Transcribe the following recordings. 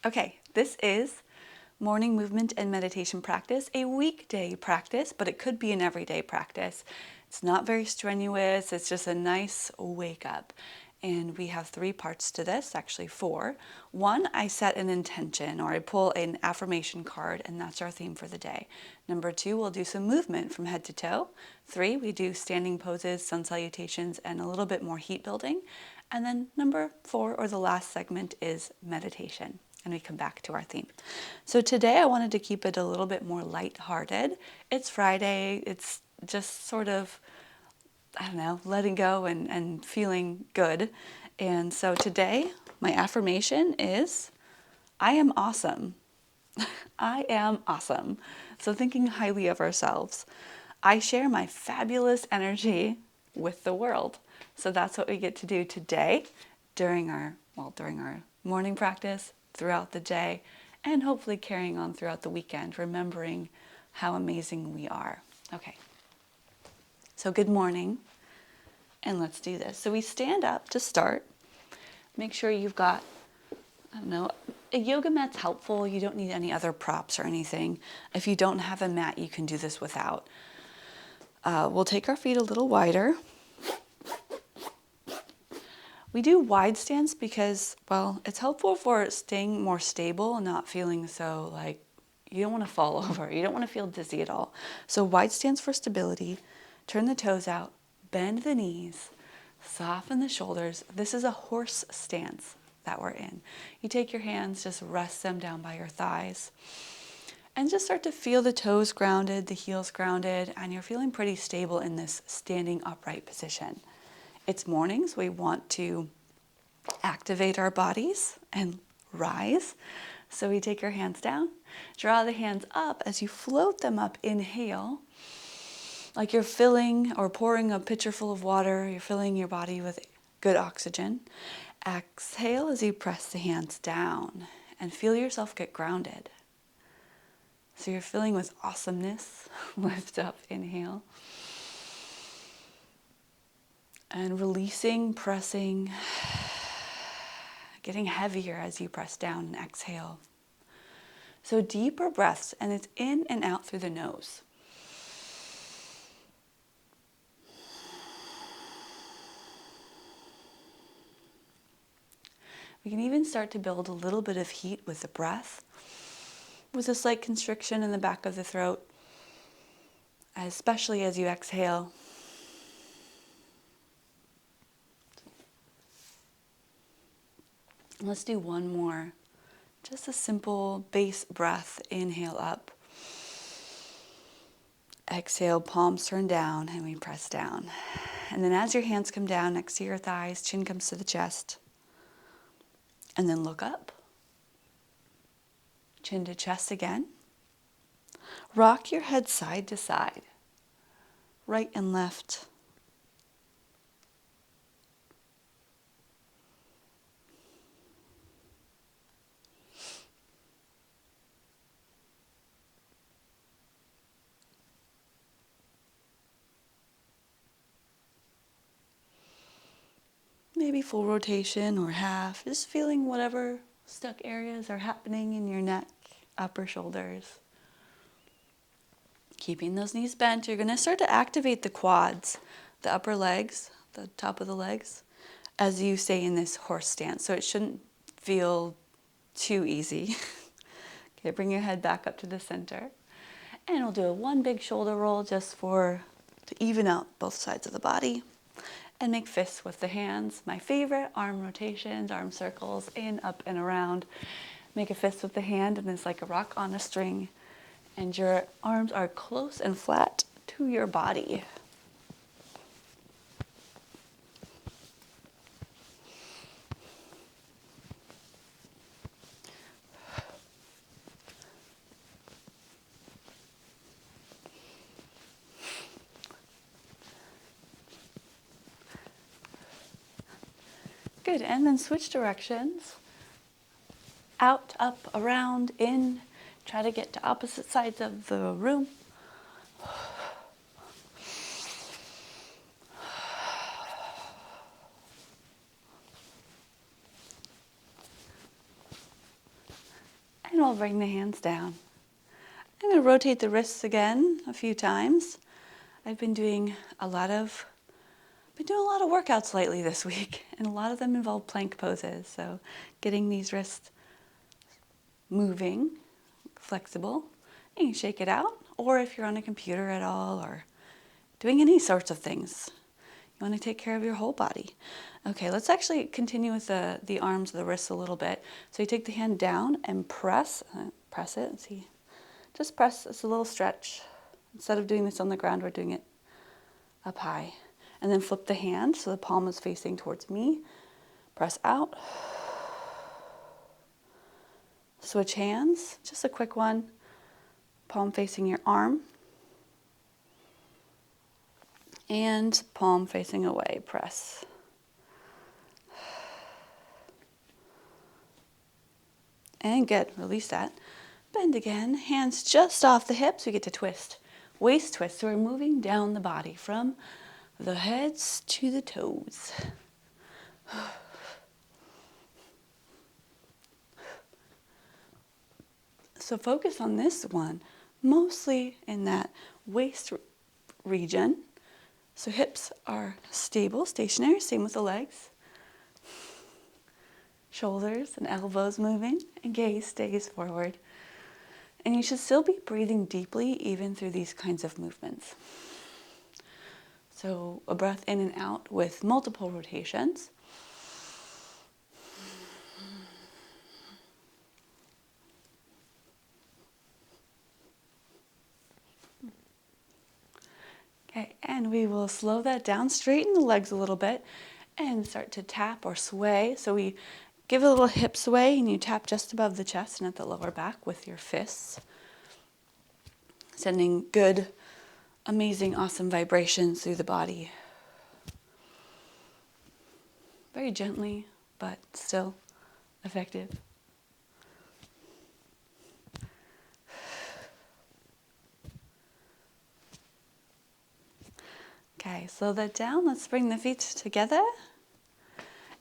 Okay, this is morning movement and meditation practice, a weekday practice, but it could be an everyday practice. It's not very strenuous, it's just a nice wake up. And we have 3 parts to this, actually 4. 1, I set an intention or I pull an affirmation card, and that's our theme for the day. Number 2, we'll do some movement from head to toe. 3, we do standing poses, sun salutations, and a little bit more heat building. And then number 4, or the last segment, is meditation. And we come back to our theme. So today I wanted to keep it a little bit more lighthearted. It's Friday, it's just sort of, I don't know, letting go and feeling good. And so today my affirmation is, I am awesome. I am awesome. So thinking highly of ourselves. I share my fabulous energy with the world. So that's what we get to do today during our morning practice, throughout the day, and hopefully carrying on throughout the weekend, remembering how amazing we are. Okay, so good morning, and let's do this. So we stand up to start. Make sure you've got, a yoga mat's helpful. You don't need any other props or anything. If you don't have a mat, you can do this without. We'll take our feet a little wider. We do wide stance because, well, it's helpful for staying more stable and not feeling so like you don't want to fall over. You don't want to feel dizzy at all. So wide stance for stability. Turn the toes out, bend the knees, soften the shoulders. This is a horse stance that we're in. You take your hands, just rest them down by your thighs, and just start to feel the toes grounded, the heels grounded, and you're feeling pretty stable in this standing upright position. It's mornings. We want to activate our bodies and rise. So we take our hands down, draw the hands up. As you float them up, inhale, like you're filling or pouring a pitcher full of water. You're filling your body with good oxygen. Exhale as you press the hands down and feel yourself get grounded. So you're filling with awesomeness. Lift up, inhale. And releasing, pressing, getting heavier as you press down and exhale. So deeper breaths, and it's in and out through the nose. We can even start to build a little bit of heat with the breath, with a slight constriction in the back of the throat, especially as you exhale. Let's do one more. Just a simple base breath. Inhale up. Exhale, palms turn down, and we press down. And then as your hands come down next to your thighs, chin comes to the chest. And then look up. Chin to chest again. Rock your head side to side, right and left. Maybe full rotation or half, just feeling whatever stuck areas are happening in your neck, upper shoulders. Keeping those knees bent, you're going to start to activate the quads, the upper legs, the top of the legs, as you stay in this horse stance. So it shouldn't feel too easy. Okay, bring your head back up to the center. And we'll do one big shoulder roll just to even out both sides of the body. And make fists with the hands. My favorite, arm rotations, arm circles, in, up, and around. Make a fist with the hand, and it's like a rock on a string. And your arms are close and flat to your body. Good, and then switch directions. Out, up, around, in. Try to get to opposite sides of the room. And we'll bring the hands down. I'm going to rotate the wrists again a few times. I've been doing a lot of workouts lately this week, and a lot of them involve plank poses. So getting these wrists moving, flexible, you can shake it out. Or if you're on a computer at all or doing any sorts of things, you want to take care of your whole body. Okay, let's actually continue with the arms, the wrists a little bit. So you take the hand down and press it. See, just press. It's a little stretch. Instead of doing this on the ground, we're doing it up high. And then flip the hand so the palm is facing towards me. Press out. Switch hands, just a quick one. Palm facing your arm. And palm facing away, press. And good, release that. Bend again, hands just off the hips, we get to twist. Waist twist, so we're moving down the body from the heads to the toes. So focus on this one, mostly in that waist region. So hips are stable, stationary, same with the legs. Shoulders and elbows moving, and gaze stays forward. And you should still be breathing deeply even through these kinds of movements. So a breath in and out with multiple rotations. Okay, and we will slow that down, straighten the legs a little bit, and start to tap or sway. So we give a little hip sway, and you tap just above the chest and at the lower back with your fists, sending good, amazing, awesome vibrations through the body. Very gently, but still effective. Okay, slow that down. Let's bring the feet together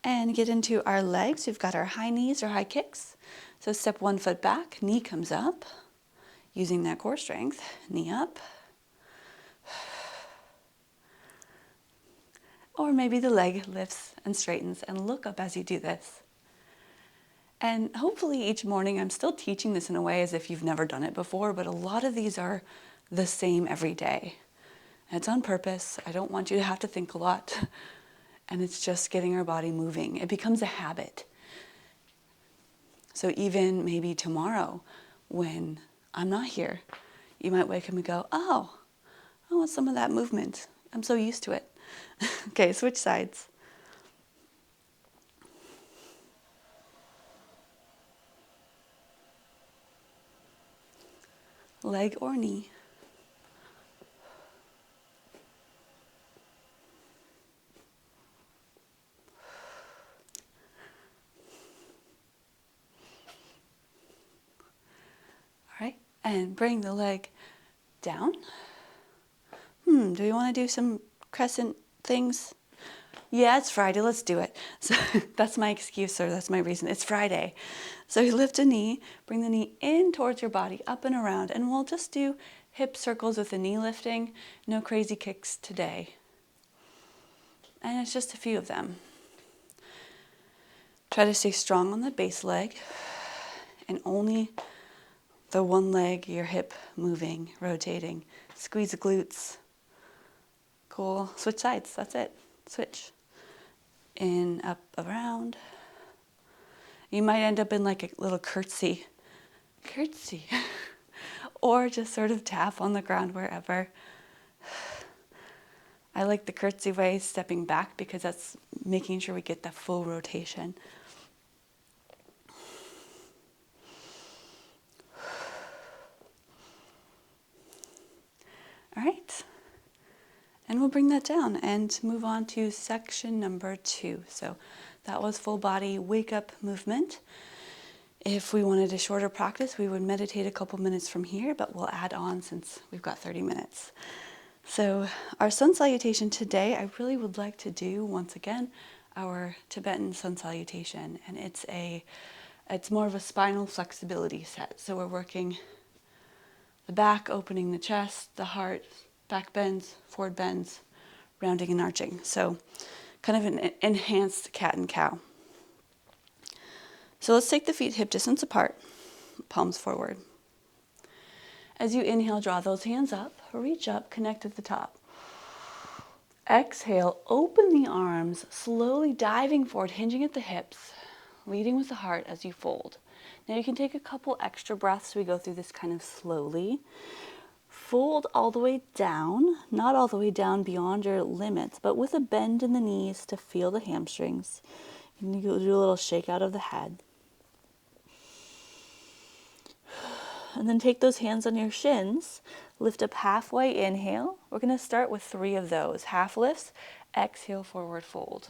and get into our legs. We've got our high knees or high kicks. So step one foot back, knee comes up, using that core strength, knee up. Or maybe the leg lifts and straightens, and look up as you do this. And hopefully each morning, I'm still teaching this in a way as if you've never done it before, but a lot of these are the same every day. And it's on purpose. I don't want you to have to think a lot. And it's just getting our body moving. It becomes a habit. So even maybe tomorrow when I'm not here, you might wake up and go, oh, I want some of that movement. I'm so used to it. Okay, switch sides. Leg or knee. All right, and bring the leg down. Do we want to do some crescent things? Yeah, it's Friday, let's do it. So that's my excuse, or that's my reason. It's Friday. So you lift a knee, bring the knee in towards your body, up and around, and we'll just do hip circles with the knee lifting. No crazy kicks today. And it's just a few of them. Try to stay strong on the base leg, and only the one leg, your hip moving, rotating. Squeeze the glutes. Cool. Switch sides, that's it. Switch. In, up, around. You might end up in like a little curtsy. Curtsy. Or just sort of tap on the ground wherever. I like the curtsy way, stepping back, because that's making sure we get the full rotation. All right. And we'll bring that down and move on to section number 2. So that was full body wake up movement. If we wanted a shorter practice, we would meditate a couple minutes from here, but we'll add on since we've got 30 minutes. So our sun salutation today, I really would like to do, once again, our Tibetan sun salutation. And it's a It's more of a spinal flexibility set. So we're working the back, opening the chest, the heart, back bends, forward bends, rounding and arching. So kind of an enhanced cat and cow. So let's take the feet hip distance apart, palms forward. As you inhale, draw those hands up, reach up, connect at the top. Exhale, open the arms, slowly diving forward, hinging at the hips, leading with the heart as you fold. Now you can take a couple extra breaths. We go through this kind of slowly. Fold all the way down, not all the way down beyond your limits, but with a bend in the knees to feel the hamstrings. And you do a little shake out of the head. And then take those hands on your shins, lift up halfway, inhale. We're going to start with 3 of those. Half lifts, exhale, forward fold.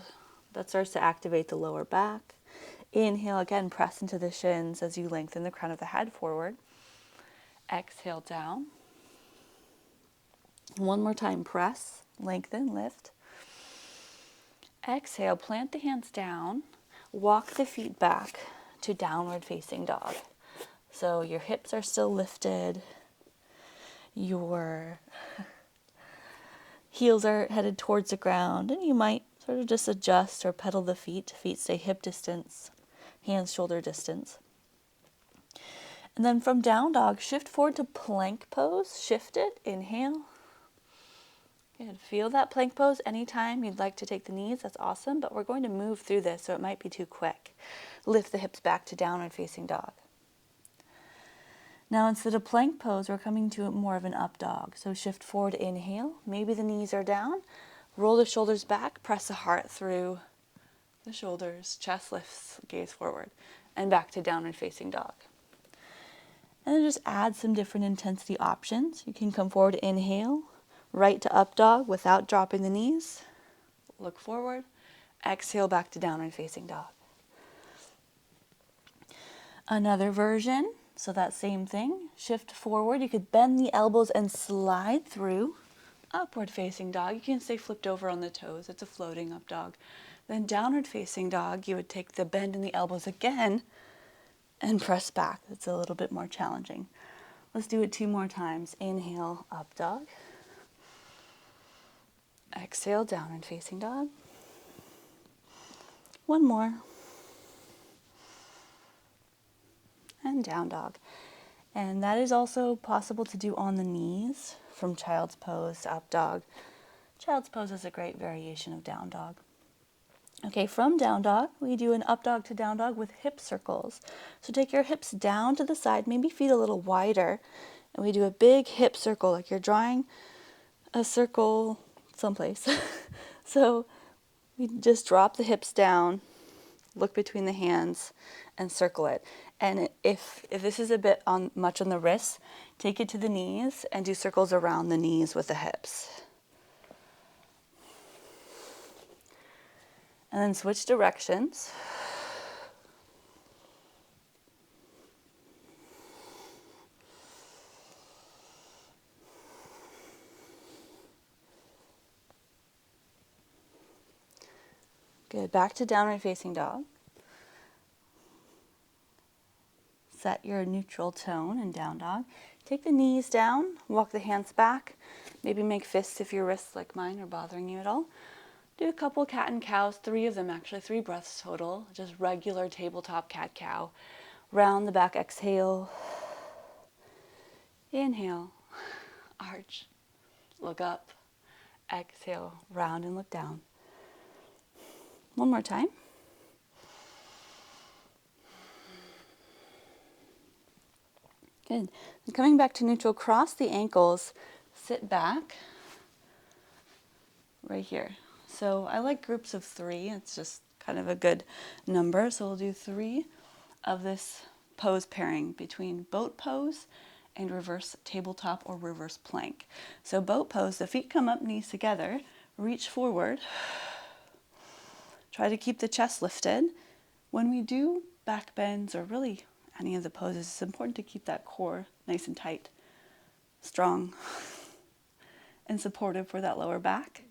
That starts to activate the lower back. Inhale, again, press into the shins as you lengthen the crown of the head forward. Exhale, down. One more time, press, lengthen, lift. Exhale, plant the hands down, walk the feet back to downward facing dog. So your hips are still lifted, your heels are headed towards the ground, and you might sort of just adjust or pedal the feet. Feet stay hip distance, hands shoulder distance. And then from down dog, shift forward to plank pose. Shift it, inhale. Good. Feel that plank pose anytime you'd like to take the knees. That's awesome, but we're going to move through this, so it might be too quick. Lift the hips back to downward facing dog. Now instead of plank pose, we're coming to more of an up dog. So shift forward, inhale. Maybe the knees are down. Roll the shoulders back. Press the heart through the shoulders. Chest lifts, gaze forward. And back to downward facing dog. And then just add some different intensity options. You can come forward, inhale. Right to up dog without dropping the knees. Look forward. Exhale, back to downward facing dog. Another version. So that same thing, shift forward. You could bend the elbows and slide through. Upward facing dog. You can stay flipped over on the toes. It's a floating up dog. Then downward facing dog, you would take the bend in the elbows again and press back. It's a little bit more challenging. Let's do it 2 more times. Inhale, up dog. Exhale, downward facing dog. 1 more. And down dog. And that is also possible to do on the knees from child's pose to up dog. Child's pose is a great variation of down dog. Okay, from down dog, we do an up dog to down dog with hip circles. So take your hips down to the side, maybe feet a little wider, and we do a big hip circle like you're drawing a circle someplace. So we just drop the hips down, look between the hands, and circle it. And if this is a bit much on the wrists, take it to the knees and do circles around the knees with the hips. And then switch directions. Good. Back to downward facing dog. Set your neutral tone in down dog. Take the knees down, walk the hands back. Maybe make fists if your wrists like mine are bothering you at all. Do a couple cat and cows, 3 of them actually, 3 breaths total. Just regular tabletop cat-cow. Round the back, exhale. Inhale, arch, look up. Exhale, round and look down. 1 more time. Good. And coming back to neutral, cross the ankles, sit back right here. So I like groups of 3. It's just kind of a good number. So we'll do 3 of this pose pairing between boat pose and reverse tabletop or reverse plank. So boat pose, the feet come up, knees together, reach forward. Try to keep the chest lifted. When we do back bends or really any of the poses, it's important to keep that core nice and tight, strong, and supportive for that lower back.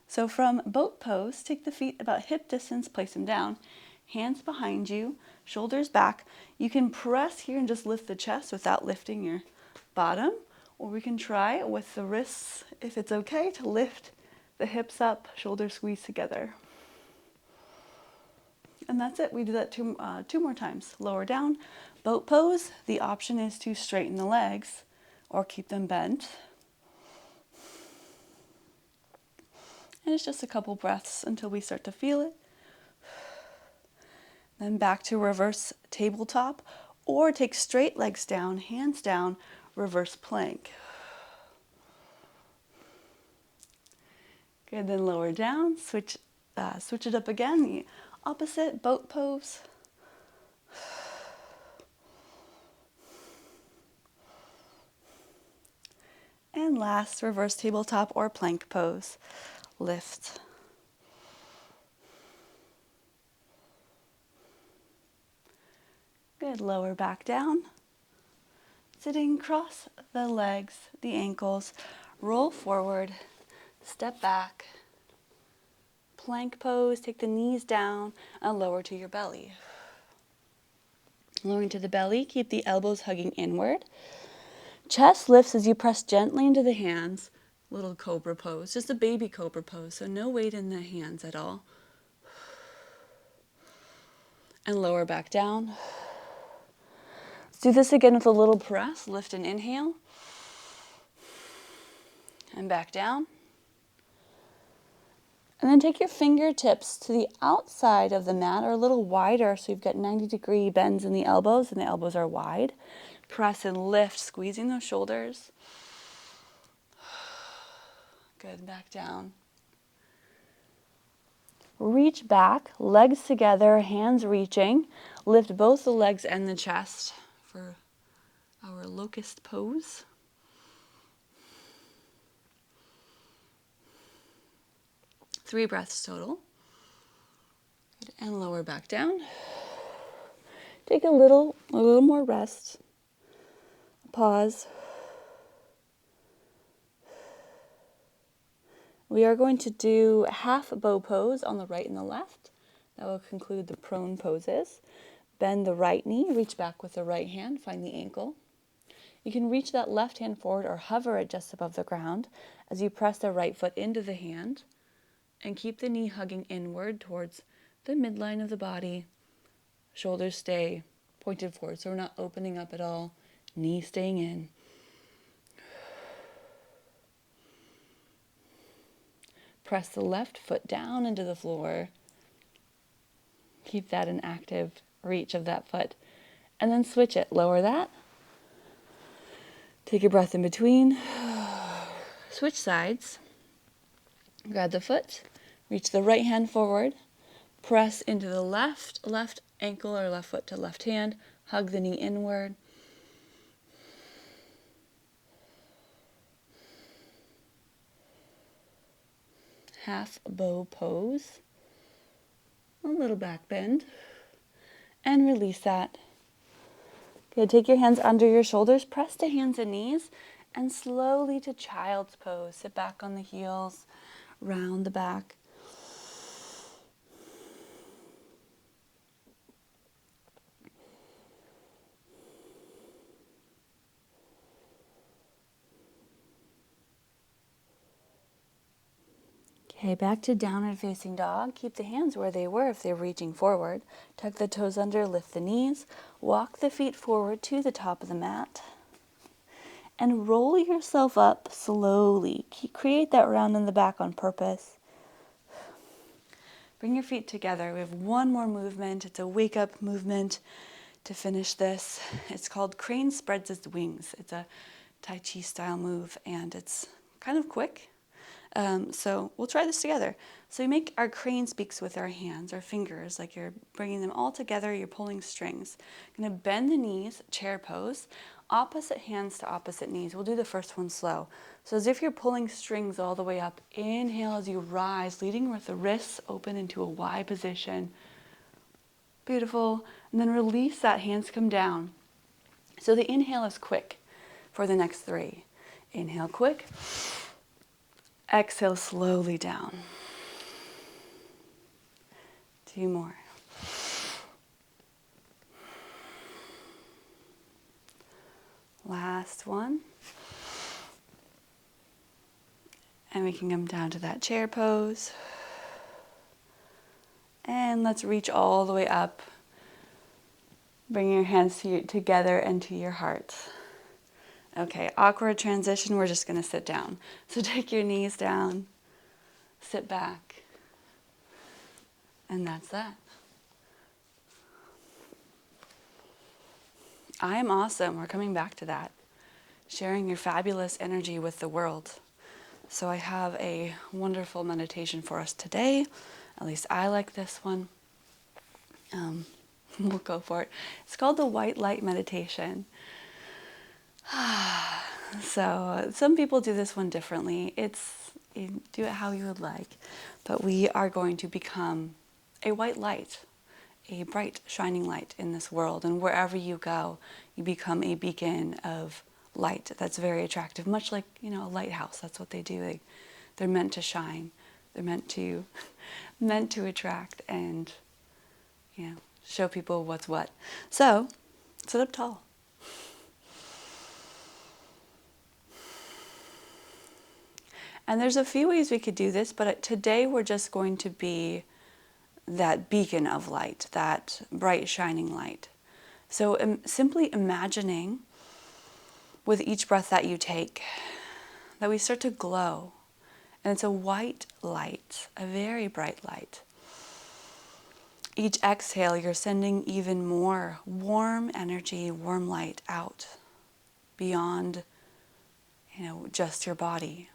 So from boat pose, take the feet about hip distance, place them down. Hands behind you, shoulders back. You can press here and just lift the chest without lifting your bottom, or we can try with the wrists, if it's okay, to lift the hips up, shoulders squeeze together. And that's it. We do that two more times. Lower down, boat pose. The option is to straighten the legs or keep them bent. And it's just a couple breaths until we start to feel it. Then back to reverse tabletop, or take straight legs down, hands down, reverse plank. Good, then lower down, switch it up again, the opposite, boat pose. And last, reverse tabletop or plank pose. Lift. Good, lower back down. Sitting, cross the legs, the ankles, roll forward, step back. Plank pose, take the knees down and lower to your belly. Lowering to the belly, keep the elbows hugging inward. Chest lifts as you press gently into the hands. Little cobra pose, just a baby cobra pose, so no weight in the hands at all. And lower back down. Let's do this again with a little press. Lift and inhale. And back down. And then take your fingertips to the outside of the mat or a little wider so you've got 90-degree bends in the elbows and the elbows are wide. Press and lift, squeezing those shoulders. Good, back down. Reach back, legs together, hands reaching. Lift both the legs and the chest for our locust pose. 3 breaths total. Good. And lower back down. Take a little more rest. Pause. We are going to do half bow pose on the right and the left. That will conclude the prone poses. Bend the right knee, reach back with the right hand, find the ankle. You can reach that left hand forward or hover it just above the ground as you press the right foot into the hand and keep the knee hugging inward towards the midline of the body. Shoulders stay pointed forward, so we're not opening up at all. Knee staying in. Press the left foot down into the floor. Keep that in active reach of that foot. And then switch it. Lower that. Take a breath in between. Switch sides. Grab the foot. Reach the right hand forward. Press into the left ankle or left foot to left hand. Hug the knee inward. Half bow pose. A little back bend. And release that. Good. Take your hands under your shoulders. Press to hands and knees. And slowly to child's pose. Sit back on the heels. Round the back. Okay, back to downward facing dog. Keep the hands where they were if they're reaching forward. Tuck the toes under, lift the knees. Walk the feet forward to the top of the mat. And roll yourself up slowly. Create that round in the back on purpose. Bring your feet together. We have one more movement. It's a wake up movement to finish this. It's called Crane Spreads Its Wings. It's a Tai Chi style move and it's kind of quick. So we'll try this together. So we make our crane speaks with our hands, our fingers, like you're bringing them all together, you're pulling strings. Gonna bend the knees, chair pose, opposite hands to opposite knees. We'll do the first one slow. So as if you're pulling strings all the way up. Inhale as you rise, leading with the wrists open into a Y position. Beautiful. And then release that, hands come down. So the inhale is quick for the next 3. Inhale quick. Exhale slowly down. 2 more. Last one. And we can come down to that chair pose. And let's reach all the way up. Bring your hands together and to your heart. Okay, awkward transition, we're just going to sit down. So take your knees down, sit back, and that's that. I am awesome. We're coming back to that. Sharing your fabulous energy with the world. So I have a wonderful meditation for us today. At least I like this one. We'll go for it. It's called the White Light Meditation. So some people do this one differently. You do it how you would like. But we are going to become a white light, a bright, shining light in this world. And wherever you go, you become a beacon of light that's very attractive, much like, a lighthouse. That's what they do. They're meant to shine. They're meant to attract and, show people what's what. So, sit up tall. And there's a few ways we could do this, but today we're just going to be that beacon of light, that bright, shining light. So simply imagining with each breath that you take that we start to glow. And it's a white light, a very bright light. Each exhale, you're sending even more warm energy, warm light out beyond, just your body.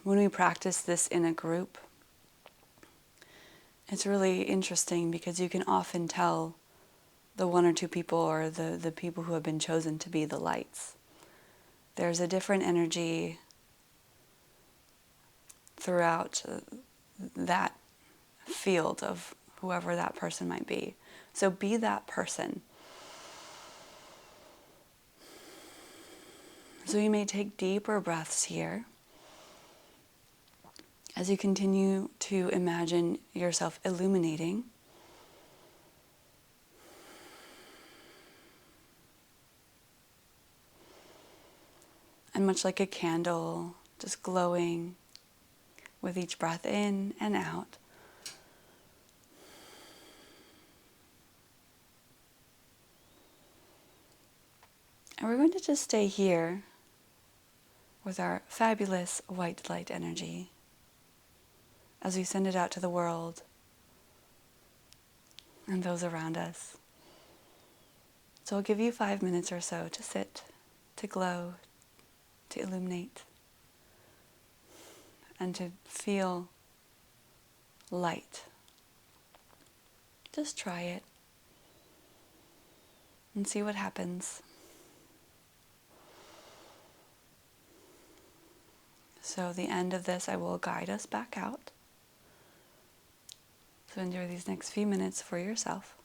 When we practice this in a group, it's really interesting because you can often tell the one or two people or the people who have been chosen to be the lights. There's a different energy throughout that field of whoever that person might be. So be that person. So you may take deeper breaths here as you continue to imagine yourself illuminating. And much like a candle, just glowing with each breath in and out. And we're going to just stay here with our fabulous white light energy as we send it out to the world and those around us. So I'll give you 5 minutes or so to sit, to glow, to illuminate, and to feel light. Just try it and see what happens. So the end of this, I will guide us back out. So enjoy these next few minutes for yourself.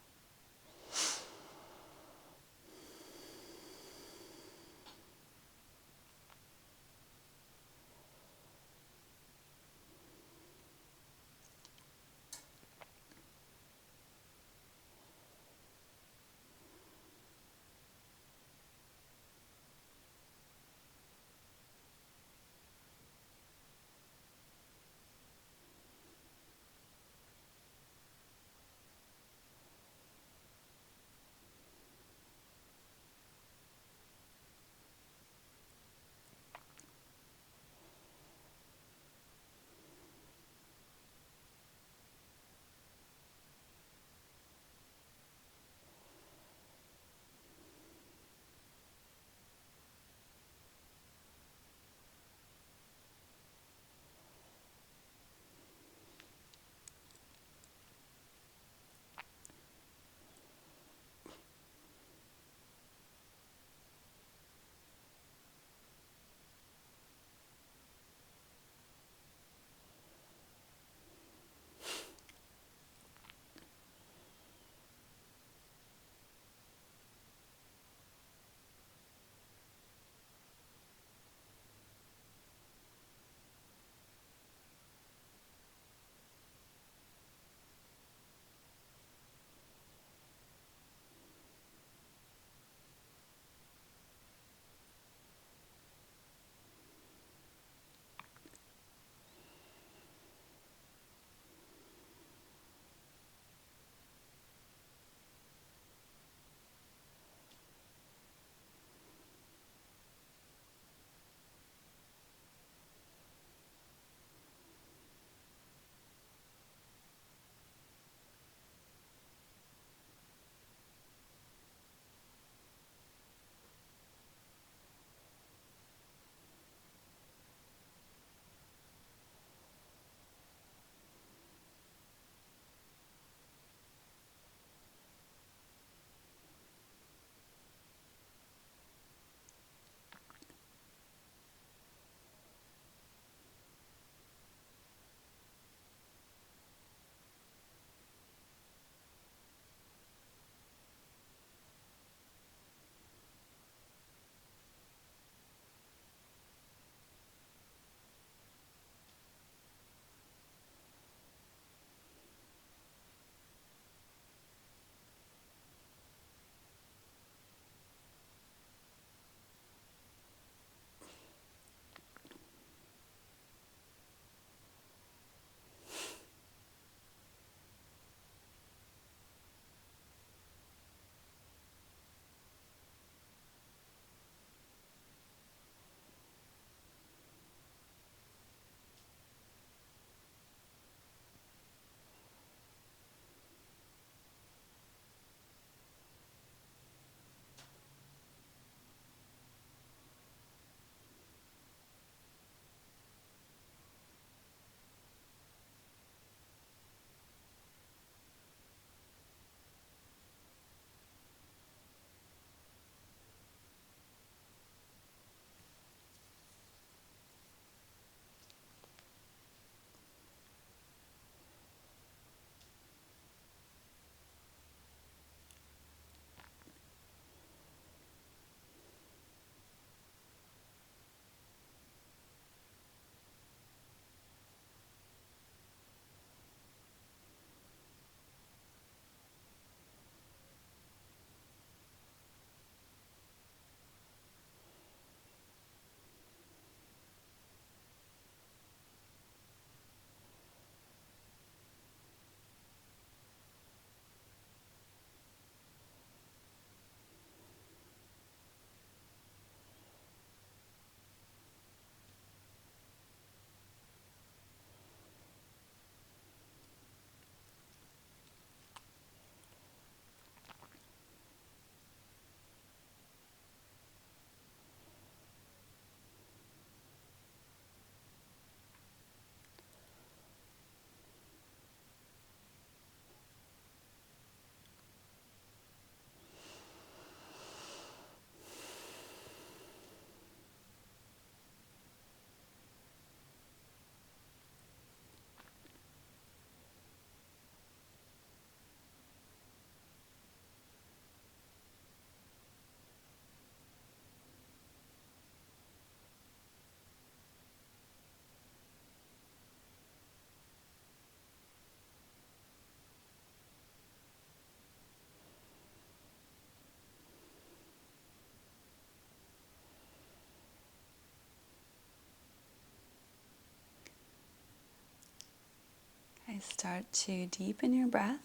start to deepen your breath.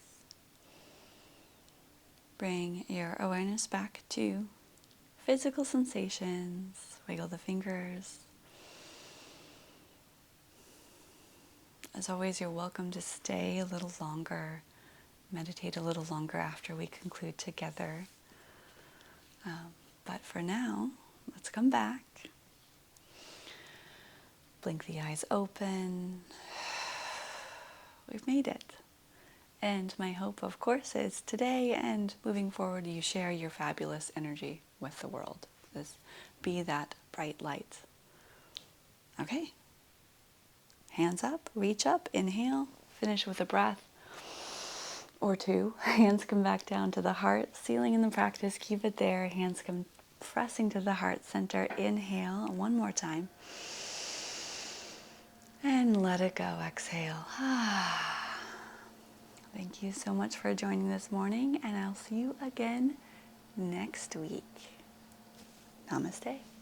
Bring your awareness back to physical sensations. Wiggle the fingers. As always, you're welcome to stay a little longer, meditate a little longer after we conclude together. But for now, let's come back. Blink the eyes open. We've made it. And my hope, of course, is today and moving forward, you share your fabulous energy with the world. Be that bright light. Okay. Hands up, reach up, inhale, finish with a breath or two. Hands come back down to the heart, sealing in the practice, keep it there. Hands come pressing to the heart center. Inhale, one more time. And let it go, exhale. Thank you so much for joining this morning, and I'll see you again next week. Namaste.